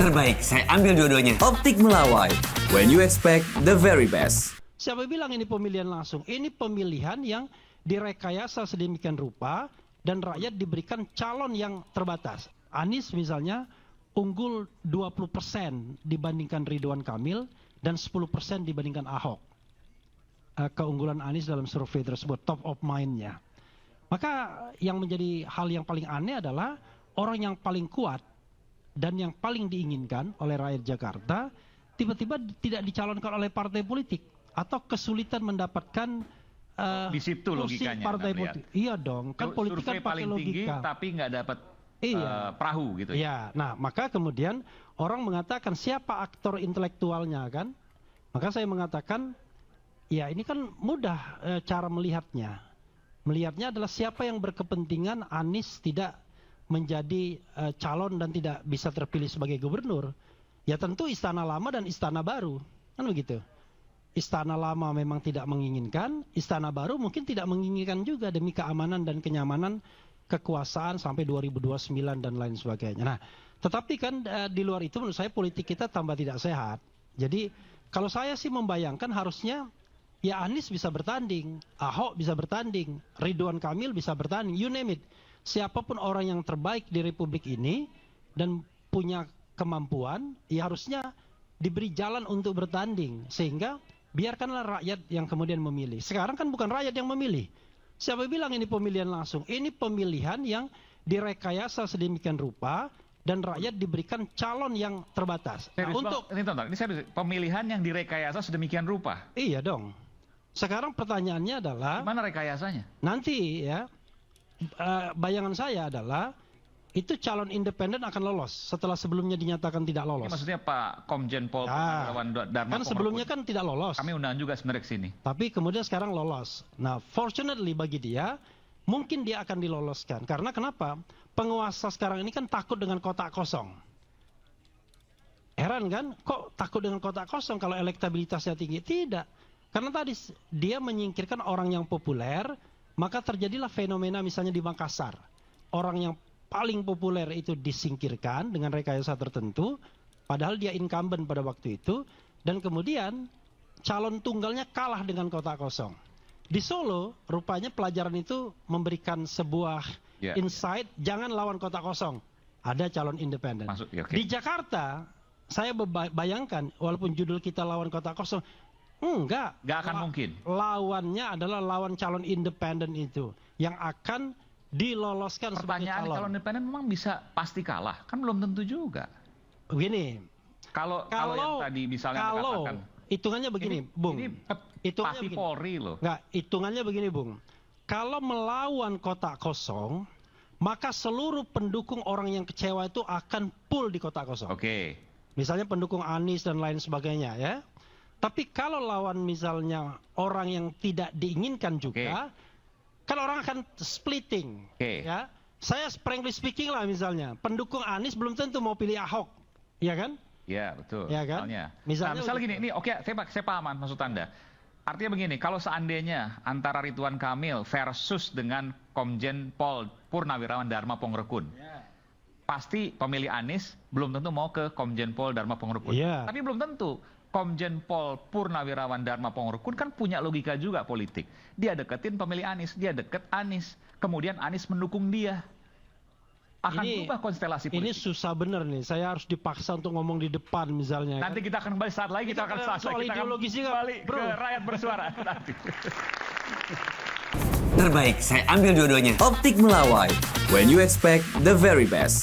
Terbaik, saya ambil dua-duanya. Optik Melawai, when you expect the very best. Siapa bilang ini pemilihan langsung? Ini pemilihan yang direkayasa sedemikian rupa dan rakyat diberikan calon yang terbatas. Anies misalnya unggul 20% dibandingkan Ridwan Kamil dan 10% dibandingkan Ahok. Keunggulan Anies dalam survei tersebut, top of mind-nya. Maka yang menjadi hal yang paling aneh adalah orang yang paling kuat dan yang paling diinginkan oleh rakyat Jakarta tiba-tiba tidak dicalonkan oleh partai politik atau kesulitan mendapatkan di situ logikanya partai politik. Iya dong, kan politik kan pakai paling tinggi logika. tapi nggak dapat perahu gitu ya. Iya, nah maka kemudian orang mengatakan siapa aktor intelektualnya kan? Maka saya mengatakan ya ini kan mudah cara melihatnya. Melihatnya adalah siapa yang berkepentingan Anies tidak menjadi calon dan tidak bisa terpilih sebagai gubernur. Ya tentu Istana Lama dan Istana Baru, kan begitu. Istana Lama memang tidak menginginkan, Istana Baru mungkin tidak menginginkan juga demi keamanan dan kenyamanan kekuasaan sampai 2029 dan lain sebagainya. Nah, tetapi kan di luar itu menurut saya politik kita tambah tidak sehat. Jadi kalau saya sih membayangkan harusnya ya Anies bisa bertanding, Ahok bisa bertanding, Ridwan Kamil bisa bertanding, you name it. Siapapun orang yang terbaik di Republik ini dan punya kemampuan, ya harusnya diberi jalan untuk bertanding. Sehingga biarkanlah rakyat yang kemudian memilih. Sekarang kan bukan rakyat yang memilih. Siapa bilang ini pemilihan langsung? Ini pemilihan yang direkayasa sedemikian rupa dan rakyat diberikan calon yang terbatas. Nah, ini pemilihan yang direkayasa sedemikian rupa. Iya dong. Sekarang pertanyaannya adalah gimana rekayasanya? Nanti ya bayangan saya adalah itu calon independen akan lolos setelah sebelumnya dinyatakan tidak lolos. Ini maksudnya Pak Komjen Pol Purnawirawan Dharma kan sebelumnya kan tidak lolos. Kami undang juga sebenarnya ke sini. Tapi kemudian sekarang lolos. Nah, fortunately bagi dia, mungkin dia akan diloloskan. Karena kenapa? Penguasa sekarang ini kan takut dengan kotak kosong. Heran kan? Kok takut dengan kotak kosong kalau elektabilitasnya tinggi? Tidak. Karena tadi dia menyingkirkan orang yang populer, maka terjadilah fenomena misalnya di Makassar. Orang yang paling populer itu disingkirkan dengan rekayasa tertentu, padahal dia incumbent pada waktu itu, dan kemudian calon tunggalnya kalah dengan kotak kosong. Di Solo, rupanya pelajaran itu memberikan sebuah insight, jangan lawan kotak kosong, ada calon independen. Di Jakarta, saya bayangkan, walaupun judul kita lawan kotak kosong, enggak akan mungkin. Lawannya adalah lawan calon independen itu yang akan diloloskan sebagai calon. Pertanyaan calon independen memang bisa pasti kalah, kan belum tentu juga. Begini, kalau yang tadi misalnya dikatakan, hitungannya begini, Bung. Ini pasti Polri loh. Enggak, hitungannya begini, Bung. Kalau melawan kotak kosong, maka seluruh pendukung orang yang kecewa itu akan full di kotak kosong. Oke. Misalnya pendukung Anies dan lain sebagainya ya. Tapi kalau lawan misalnya orang yang tidak diinginkan juga, kan orang akan splitting. Ya, saya frankly speaking lah misalnya, pendukung Anies belum tentu mau pilih Ahok, ya kan? Ya betul. Ya kan? Misalnya gini, ini saya paham maksud Anda. Artinya begini, kalau seandainya antara Ridwan Kamil versus dengan Komjen Pol Purnawirawan Dharma Pongrekun, pasti pemilih Anies belum tentu mau ke Komjen Pol Dharma Pongrekun. Tapi belum tentu. Komjen Pol Purnawirawan Dharma Pongrekun kan punya logika juga politik. Dia deketin pemilih Anies, dia deket Anies. Kemudian Anies mendukung dia. Akan berubah konstelasi politik. Ini susah bener nih, saya harus dipaksa untuk ngomong di depan misalnya. Nanti kita akan kembali saat lagi, kita akan kembali ke rakyat bersuara. Terbaik, saya ambil dua-duanya. Optik Melawai, when you expect the very best.